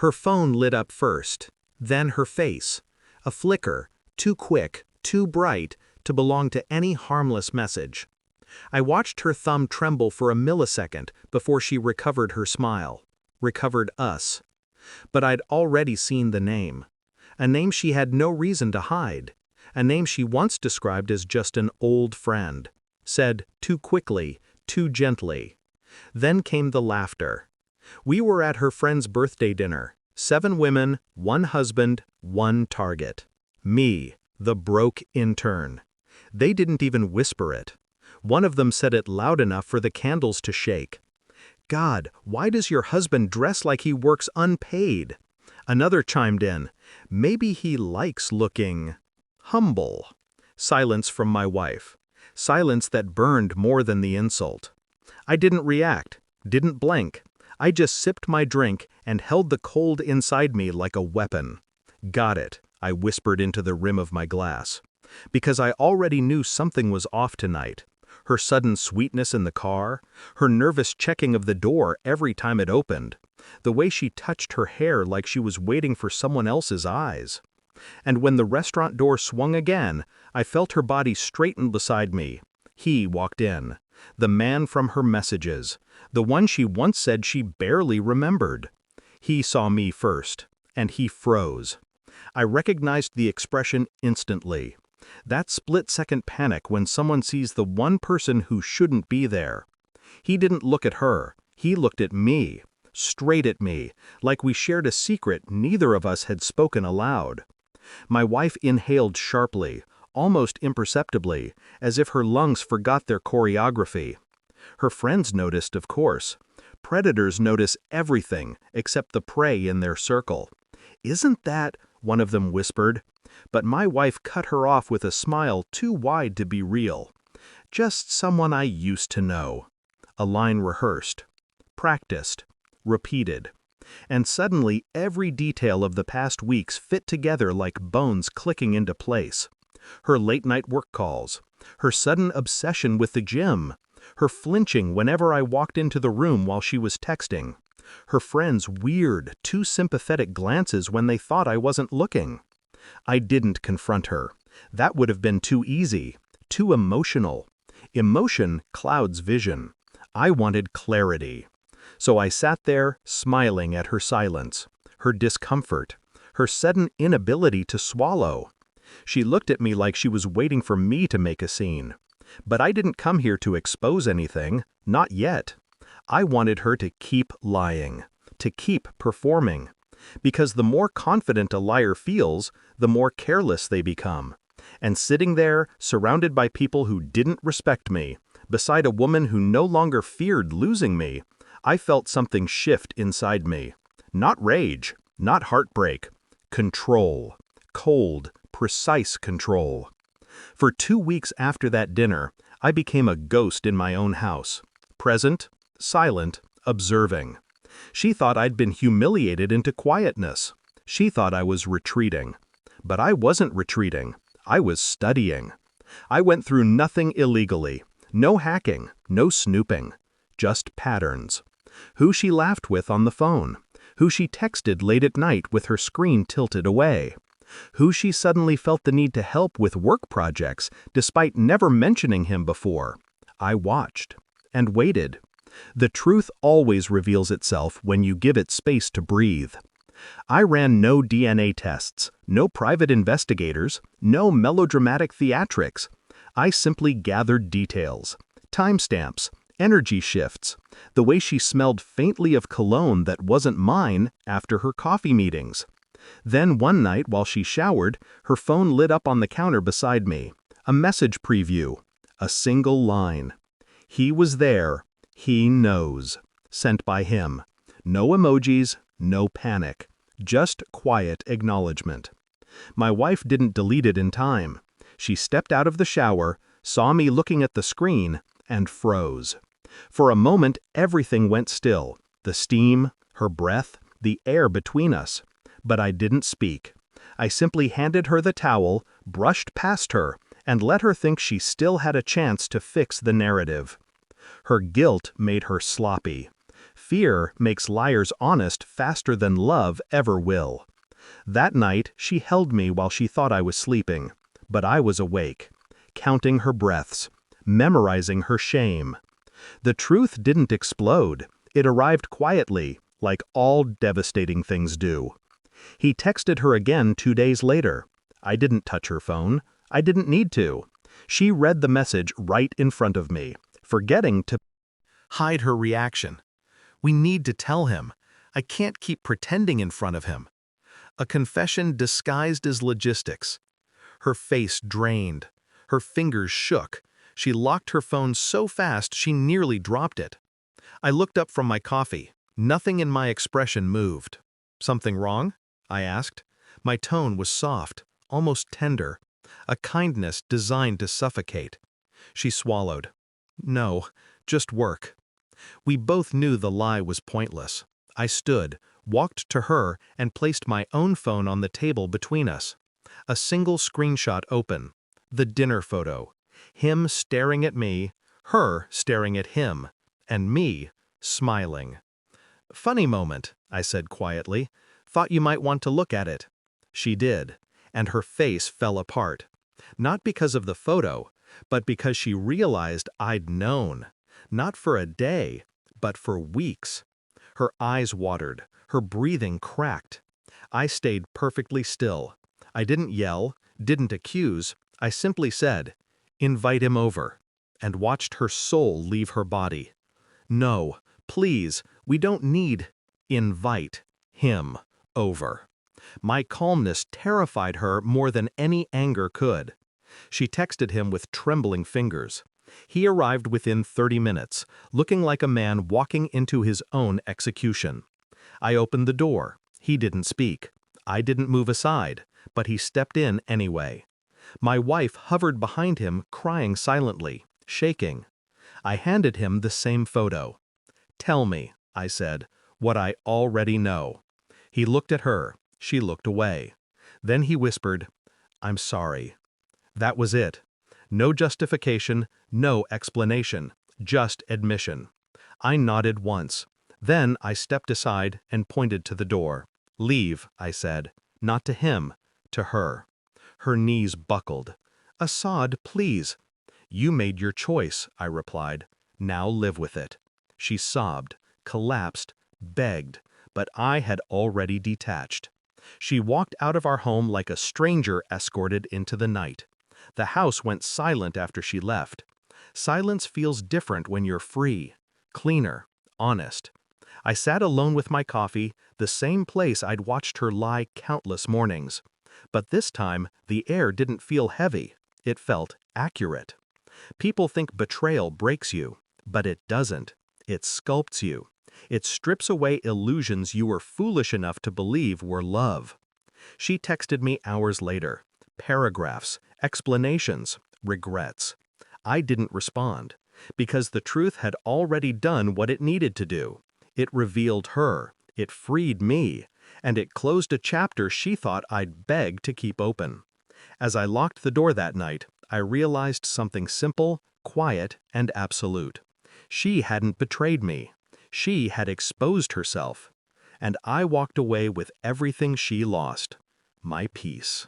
Her phone lit up first, then her face. A flicker, too quick, too bright, to belong to any harmless message. I watched her thumb tremble for a millisecond before she recovered her smile. Recovered us. But I'd already seen the name. A name she had no reason to hide. A name she once described as just an old friend. Said too quickly, too gently. Then came the laughter. We were at her friend's birthday dinner. 7 women, 1 husband, 1 target. Me, the broke intern. They didn't even whisper it. One of them said it loud enough for the candles to shake. God, why does your husband dress like he works unpaid? Another chimed in. Maybe he likes looking humble. Silence from my wife. Silence that burned more than the insult. I didn't react, didn't blink. I just sipped my drink and held the cold inside me like a weapon. Got it, I whispered into the rim of my glass. Because I already knew something was off tonight. Her sudden sweetness in the car, her nervous checking of the door every time it opened, the way she touched her hair like she was waiting for someone else's eyes. And when the restaurant door swung again, I felt her body straighten beside me. He walked in. The man from her messages. The one she once said she barely remembered. He saw me first, and he froze. I recognized the expression instantly. That split-second panic when someone sees the one person who shouldn't be there. He didn't look at her. He looked at me. Straight at me, like we shared a secret neither of us had spoken aloud. My wife inhaled sharply, almost imperceptibly, as if her lungs forgot their choreography. Her friends noticed, of course. Predators notice everything except the prey in their circle. "Isn't that," one of them whispered, but my wife cut her off with a smile too wide to be real. "Just someone I used to know." A line rehearsed, practiced, repeated. And suddenly every detail of the past weeks fit together like bones clicking into place. Her late-night work calls, her sudden obsession with the gym, her flinching whenever I walked into the room while she was texting, her friends' weird, too sympathetic glances when they thought I wasn't looking. I didn't confront her. That would have been too easy, too emotional. Emotion clouds vision. I wanted clarity. So I sat there, smiling at her silence, her discomfort, her sudden inability to swallow. She looked at me like she was waiting for me to make a scene. But I didn't come here to expose anything, not yet. I wanted her to keep lying, to keep performing. Because the more confident a liar feels, the more careless they become. And sitting there, surrounded by people who didn't respect me, beside a woman who no longer feared losing me, I felt something shift inside me. Not rage, not heartbreak. Control. Cold, precise control. For 2 weeks after that dinner, I became a ghost in my own house. Present, silent, observing. She thought I'd been humiliated into quietness. She thought I was retreating. But I wasn't retreating. I was studying. I went through nothing illegally. No hacking, no snooping. Just patterns. Who she laughed with on the phone. Who she texted late at night with her screen tilted away. Who she suddenly felt the need to help with work projects despite never mentioning him before. I watched. And waited. The truth always reveals itself when you give it space to breathe. I ran no DNA tests, no private investigators, no melodramatic theatrics. I simply gathered details, timestamps, energy shifts, the way she smelled faintly of cologne that wasn't mine after her coffee meetings. Then one night while she showered, her phone lit up on the counter beside me. A message preview. A single line. He was there. He knows. Sent by him. No emojis, no panic. Just quiet acknowledgement. My wife didn't delete it in time. She stepped out of the shower, saw me looking at the screen, and froze. For a moment, everything went still. The steam, her breath, the air between us. But I didn't speak. I simply handed her the towel, brushed past her, and let her think she still had a chance to fix the narrative. Her guilt made her sloppy. Fear makes liars honest faster than love ever will. That night, she held me while she thought I was sleeping, but I was awake, counting her breaths, memorizing her shame. The truth didn't explode. It arrived quietly, like all devastating things do. He texted her again 2 days later. I didn't touch her phone. I didn't need to. She read the message right in front of me, forgetting to hide her reaction. We need to tell him. I can't keep pretending in front of him. A confession disguised as logistics. Her face drained. Her fingers shook. She locked her phone so fast she nearly dropped it. I looked up from my coffee. Nothing in my expression moved. "Something wrong?" I asked. My tone was soft, almost tender, a kindness designed to suffocate. She swallowed. "No, just work." We both knew the lie was pointless. I stood, walked to her, and placed my own phone on the table between us. A single screenshot open. The dinner photo. Him staring at me, her staring at him, and me smiling. "Funny moment," I said quietly. "Thought you might want to look at it." She did, and her face fell apart. Not because of the photo, but because she realized I'd known. Not for a day, but for weeks. Her eyes watered, her breathing cracked. I stayed perfectly still. I didn't yell, didn't accuse. I simply said, "Invite him over," and watched her soul leave her body. "No, please, we don't need invite him over." My calmness terrified her more than any anger could. She texted him with trembling fingers. He arrived within 30 minutes, looking like a man walking into his own execution. I opened the door. He didn't speak. I didn't move aside, but he stepped in anyway. My wife hovered behind him, crying silently, shaking. I handed him the same photo. "Tell me," I said, "what I already know." He looked at her. She looked away. Then he whispered, "I'm sorry." That was it. No justification, no explanation, just admission. I nodded once. Then I stepped aside and pointed to the door. "Leave," I said, not to him, to her. Her knees buckled. "Assad, please." "You made your choice," I replied. "Now live with it." She sobbed, collapsed, begged, but I had already detached. She walked out of our home like a stranger escorted into the night. The house went silent after she left. Silence feels different when you're free, cleaner, honest. I sat alone with my coffee, the same place I'd watched her lie countless mornings. But this time, the air didn't feel heavy. It felt accurate. People think betrayal breaks you, but it doesn't. It sculpts you. It strips away illusions you were foolish enough to believe were love. She texted me hours later. Paragraphs, explanations, regrets. I didn't respond, because the truth had already done what it needed to do. It revealed her, it freed me, and it closed a chapter she thought I'd beg to keep open. As I locked the door that night, I realized something simple, quiet, and absolute. She hadn't betrayed me. She had exposed herself. And I walked away with everything she lost: my peace.